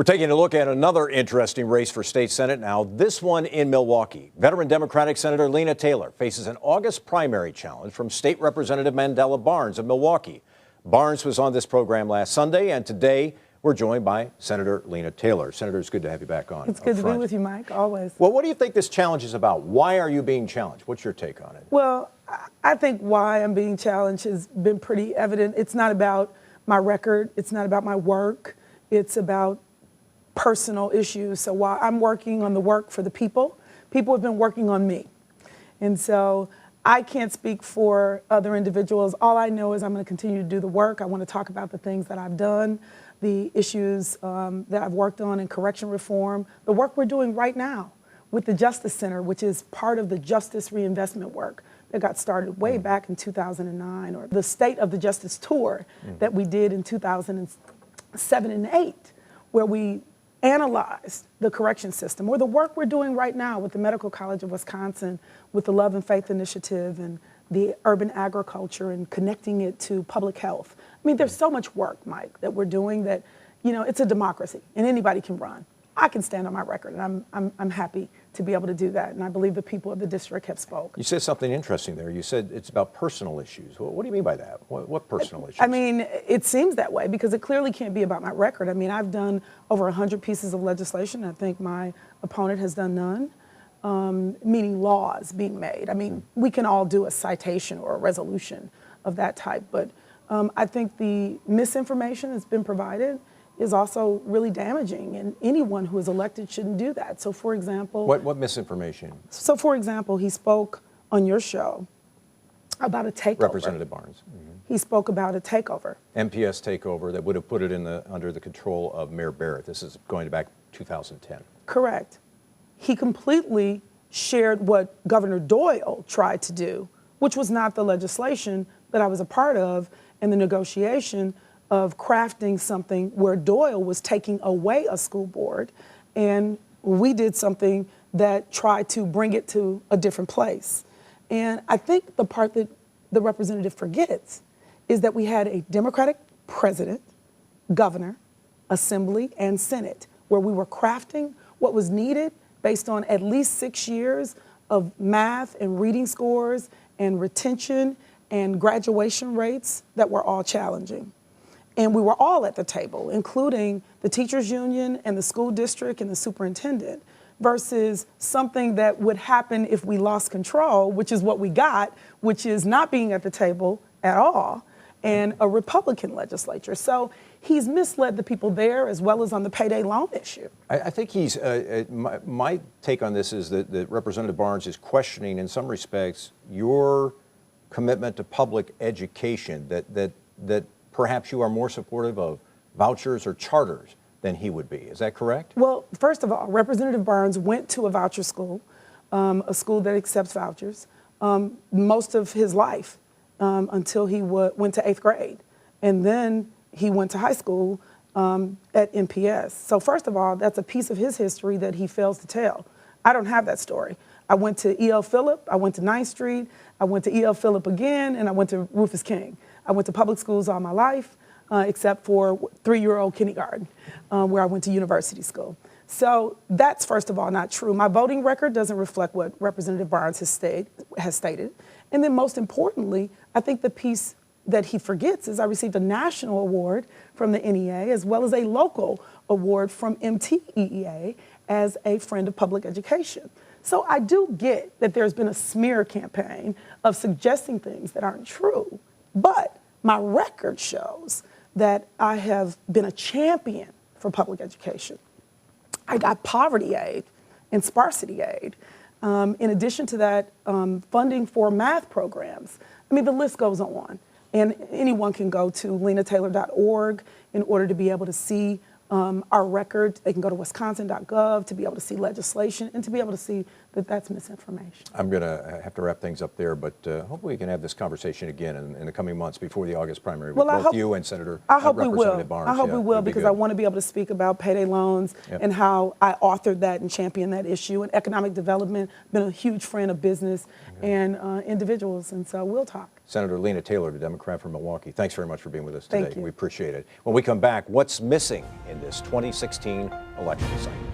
We're taking a look at another interesting race for state Senate now, this one in Milwaukee. Veteran Democratic Senator Lena Taylor faces an August primary challenge from State Representative Mandela Barnes of Milwaukee. Barnes was on this program last Sunday, and today we're joined by Senator Lena Taylor. Senator, it's good to have you back on. It's good to be with you, Mike, always. Well, what do you think this challenge is about? Why are you being challenged? What's your take on it? Well, I think why I'm being challenged has been pretty evident. It's not about my record. It's not about my work. It's about personal issues. So while I'm working on the work for the people have been working on me. And so I can't speak for other individuals. All I know is I'm going to continue to do the work. I want to talk about the things that I've done, the issues that I've worked on in correction reform, the work we're doing right now with the Justice Center, which is part of the justice reinvestment work that got started way back in 2009, or the State of the Justice Tour that we did in 2007 and 8, where we analyzed the correction system, or the work we're doing right now with the Medical College of Wisconsin, with the Love and Faith Initiative and the urban agriculture and connecting it to public health. I mean, there's so much work, Mike, that we're doing that, you know, it's a democracy and anybody can run. I can stand on my record, and I'm happy to be able to do that, and I believe the people of the district have spoke. You said something interesting there. You said it's about personal issues. Well, what do you mean by that? What personal issues? I mean, it seems that way because it clearly can't be about my record. I mean, I've done over 100 pieces of legislation. I think my opponent has done none, meaning laws being made. I mean, we can all do a citation or a resolution of that type, but I think the misinformation that's been provided is also really damaging, and anyone who is elected shouldn't do that. So, for example... What misinformation? So, for example, he spoke on your show about a takeover. Representative Barnes. He spoke about a takeover. MPS takeover that would have put it under the control of Mayor Barrett. This is going back 2010. Correct. He completely shared what Governor Doyle tried to do, which was not the legislation that I was a part of in the negotiation of crafting something where Doyle was taking away a school board, and we did something that tried to bring it to a different place. And I think the part that the representative forgets is that we had a Democratic president, governor, assembly, and Senate, where we were crafting what was needed based on at least 6 years of math and reading scores and retention and graduation rates that were all challenging. And we were all at the table, including the teachers union and the school district and the superintendent, versus something that would happen if we lost control, which is what we got, which is not being at the table at all, and a Republican legislature. So he's misled the people there as well as on the payday loan issue. I think he's, my take on this is that Representative Barnes is questioning in some respects your commitment to public education, that perhaps you are more supportive of vouchers or charters than he would be. Is that correct? Well, first of all, Representative Barnes went to a voucher school, a school that accepts vouchers, most of his life until he went to 8th grade. And then he went to high school at MPS. So first of all, that's a piece of his history that he fails to tell. I don't have that story. I went to E.L. Phillip, I went to 9th Street, I went to E.L. Phillip again, and I went to Rufus King. I went to public schools all my life, except for 3-year-old kindergarten, where I went to university school. So that's, first of all, not true. My voting record doesn't reflect what Representative Barnes has stated. And then most importantly, I think the piece that he forgets is I received a national award from the NEA as well as a local award from MTEEA as a friend of public education. So I do get that there's been a smear campaign of suggesting things that aren't true, but my record shows that I have been a champion for public education. I got poverty aid and sparsity aid. In addition to that, funding for math programs. I mean, the list goes on. And anyone can go to lenataylor.org in order to be able to see our record. They can go to wisconsin.gov to be able to see legislation and to be able to see that that's misinformation. I'm going to have to wrap things up there, but hopefully we can have this conversation again in the coming months before the August primary with both you and Representative Barnes. I hope we will because I want to be able to speak about payday loans and how I authored that and championed that issue. And economic development, been a huge friend of business and individuals, and so we'll talk. Senator Lena Taylor, the Democrat from Milwaukee, thanks very much for being with us today. Thank you. We appreciate it. When we come back, what's missing in this this 2016 election cycle.